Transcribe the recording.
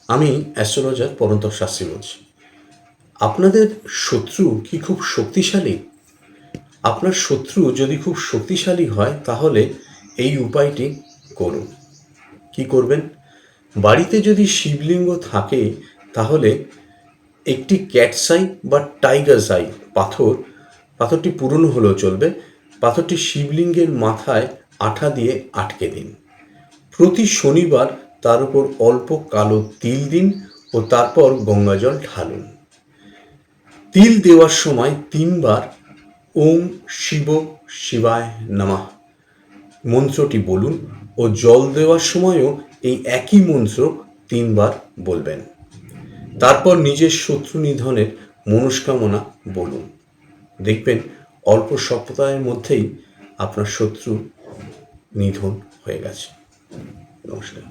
আমি অ্যাস্ট্রোলজার পরন্তক শাস্ত্রী বলছি। আপনাদের শত্রু কি খুব শক্তিশালী? আপনার শত্রু যদি খুব শক্তিশালী হয় তাহলে এই উপায়টি করুন। কি করবেন? বাড়িতে যদি শিবলিঙ্গ থাকে তাহলে একটি ক্যাটসাই বা টাইগার আই পাথরটি পুরনো হলেও চলবে, পাথরটি শিবলিঙ্গের মাথায় আঠা দিয়ে আটকে দিন। প্রতি শনিবার তার উপর অল্প কালো তিল দিন ও তারপর গঙ্গাজল ঢালুন। তিল দেওয়ার সময় ৩ বার ওম শিব শিবায় নমঃ মন্ত্রটি বলুন ও জল দেওয়ার সময়ও এই একই মন্ত্র ৩ বার বলবেন। তারপর নিজের শত্রু নিধনের মনস্কামনা বলুন। দেখবেন অল্প সপ্তাহের মধ্যেই আপনার শত্রু নিধন হয়ে গেছে। নমস্কার।